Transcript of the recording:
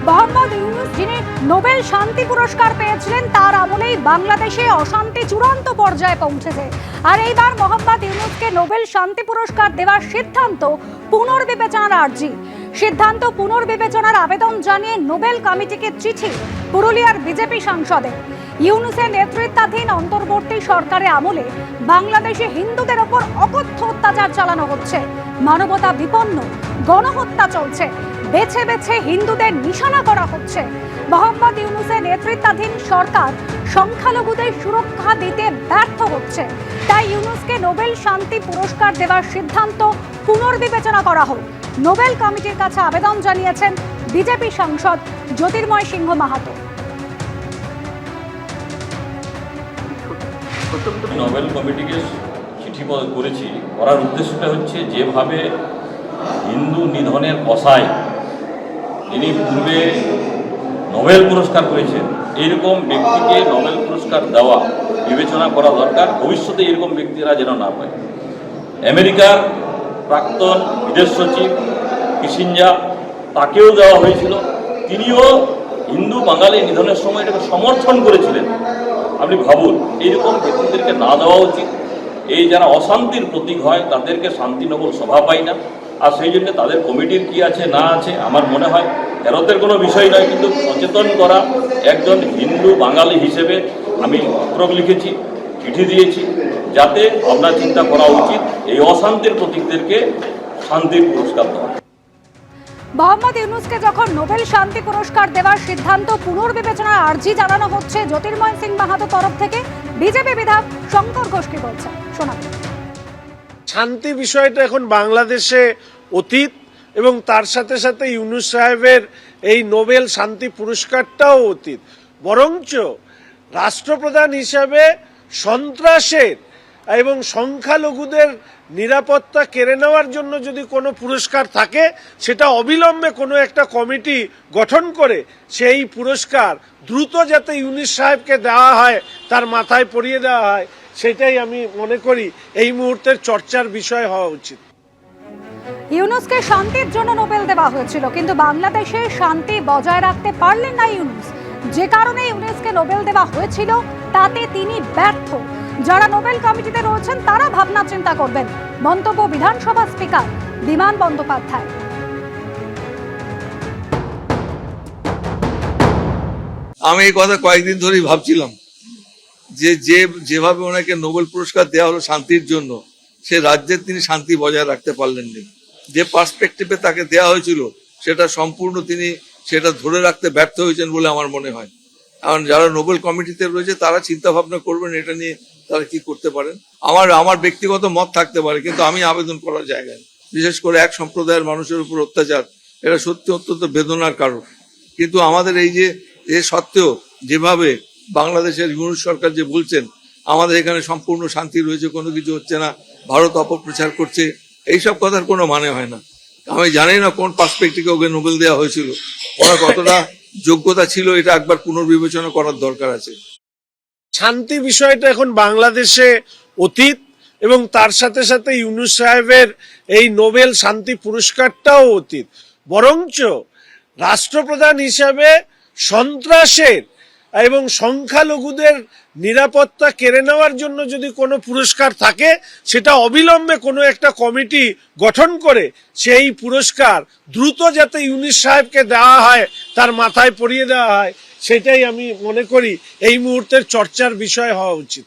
মোহাম্মদ ইউনূস যিনি নোবেল শান্তি পুরস্কার পেয়েছিলেন তার আমলেই বাংলাদেশে অশান্তি চূড়ান্ত পর্যায়ে পৌঁছেছে। আর এইবার মোহাম্মদ ইউনূসকে নোবেল শান্তি পুরস্কার দেওয়ার সিদ্ধান্ত পুনর্বিবেচনার আর্জি। সিদ্ধান্ত পুনর্বিবেচনার আবেদন জানিয়ে নোবেল কমিটিকে চিঠি পুরুলিয়ার বিজেপি সাংসদের। ইউনূসের নেতৃত্বাধীন অন্তর্বর্তী সরকারের আমলে বাংলাদেশে হিন্দুদের ওপর অকথ্য অত্যাচার চালানো হচ্ছে, মানবতা বিপন্ন, গণহত্যা চলছে, বেছে বেছে হিন্দুদের নিশানা করা হচ্ছে। মোহাম্মদ ইউনূসের নেতৃত্বাধীন সরকার সংখ্যালঘুদের সুরক্ষা দিতে ব্যর্থ হচ্ছে। তাই ইউনূসকে নোবেল শান্তি পুরস্কার দেওয়ার সিদ্ধান্ত পুনর্বিবেচনা করা হোক, নোবেল কমিটির কাছে আবেদন জানিয়েছেন বিজেপি সাংসদ জ্যোতির্ময় সিংহ মাহাতো। নোবেল কমিটিকে চিঠি করেছি, করার উদ্দেশ্যটা হচ্ছে যেভাবে হিন্দু নিধনের কসাই যিনি পূর্বে নোবেল পুরস্কার পেয়েছেন, এইরকম ব্যক্তিকে নোবেল পুরস্কার দেওয়া বিবেচনা করা দরকার। ভবিষ্যতে এরকম ব্যক্তিরা যেন না পায়। আমেরিকার প্রাক্তন বিদেশ সচিব কিসিঞ্জার, তাকেও দেওয়া হয়েছিল, তিনিও হিন্দু বাঙালি নিধনের সময় এটাকে সমর্থন করেছিলেন। আপনি ভাবুন, এইরকম ব্যক্তিদেরকে না দেওয়া উচিত। এই যারা অশান্তির প্রতীক হয় তাদেরকে শান্তি নোবেল সভা পায় না। আর সেই জন্য তাদের কমিটির কি আছে না আছে আমার মনে হয় ফেরতের কোনো বিষয় নয়, কিন্তু সচেতন করা একজন হিন্দু বাঙালি হিসেবে আমি পত্র লিখেছি, চিঠি দিয়েছি, যাতে ভাবনা চিন্তা করা উচিত এই অশান্তির প্রতীকদেরকে শান্তির পুরস্কার দেওয়া। মোহাম্মদ ইউনূসকে যখন নোবেল শান্তি পুরস্কার দেওয়ার সিদ্ধান্ত পুনর্বিবেচনার আর্জি জানানো হচ্ছে জ্যোতির্ময় সিং মাহাতো তরফ থেকে, বিজেপি বিধায়ক শঙ্কর ঘোষ কি বলছেন শোনাব। শান্তি বিষয়টা এখন বাংলাদেশে অতীত এবং তার সাথে সাথে ইউনূস সাহেবের এই নোবেল শান্তি পুরস্কারটাও অতীত। বরঞ্চ রাষ্ট্রপ্রধান হিসাবে সন্ত্রাসের এবং সংখ্যালঘুদের নিরাপত্তা কেড়ে নেওয়ার জন্য যদি কোনো পুরস্কার থাকে, সেটা অবিলম্বে কোনো একটা কমিটি গঠন করে সেই পুরস্কার দ্রুত যাতে ইউনূস সাহেবকে দেওয়া হয়, তার মাথায় পরিয়ে দেওয়া হয়, সেটাই আমি মনে করি এই মুহূর্তের চর্চার বিষয় হওয়া উচিত। ইউনূসকে শান্তির জন্য নোবেল দেওয়া হয়েছিল, কিন্তু বাংলাদেশে শান্তি বজায় রাখতে পারলেন না ইউনূস। যে কারণে ইউনূসকে নোবেল দেওয়া হয়েছিল তাতে তিনি ব্যর্থ। যারা নোবেল কমিটিতে রয়েছেন তারা ভাবনা চিন্তা করবেন, মন্তব্য বিধানসভা স্পিকার বিমান বন্দ্যোপাধ্যায়। আমি এই কথা কয়েকদিন ধরেই ভাবছিলাম যে যেভাবে ওনাকে নোবেল পুরস্কার দেওয়া হলো শান্তির জন্য, সে রাজ্যের তিনি শান্তি বজায় রাখতে পারলেন না। যে পার্সপেক্টিভে তাকে দেওয়া হয়েছিল সেটা সম্পূর্ণ তিনি সেটা ধরে রাখতে ব্যর্থ হয়েছেন বলে আমার মনে হয়। কারণ যারা নোবেল কমিটিতে রয়েছে তারা চিন্তা ভাবনা করবেন এটা নিয়ে তারা কি করতে পারেন। আমার ব্যক্তিগত মত থাকতে পারে, কিন্তু আমি আবেদন করার জায়গায়, বিশেষ করে এক সম্প্রদায়ের মানুষের উপর অত্যাচার, এটা সত্যি অত্যন্ত বেদনার কারণ। কিন্তু আমাদের এই যে এ সত্ত্বেও যেভাবে বাংলাদেশের ইউনূস সরকার যে বলছেন আমাদের এখানে সম্পূর্ণ শান্তি রয়েছে, কোনো কিছু হচ্ছে না, ভারত অপপ্রচার করছে, এইসব কথার কোনো মানে হয় না। আমি জানি না কোন পার্সপেক্টিভে ওকে নোবেল দেওয়া হয়েছিল, ওনার কতটা যোগ্যতা ছিল, এটা একবার পুনর্বিবেচনা করার দরকার আছে। শান্তি বিষয়টা এখন বাংলাদেশে অতীত এবং তার সাথে সাথে ইউনূস সাহেবের এই নোবেল শান্তি পুরস্কারটাও অতীত। বরঞ্চ রাষ্ট্রপ্রধান হিসাবে সন্ত্রাসের এবং সংখ্যালঘুদের নিরাপত্তা কেড়ে নেওয়ার জন্য যদি কোনো পুরস্কার থাকে, সেটা অবিলম্বে কোনো একটা কমিটি গঠন করে সেই পুরস্কার দ্রুত যাতে ইউনূস সাহেবকে দেওয়া হয়, তার মাথায় পরিয়ে দেওয়া হয়, সেটাই আমি মনে করি এই মুহূর্তের চর্চার বিষয় হওয়া উচিত।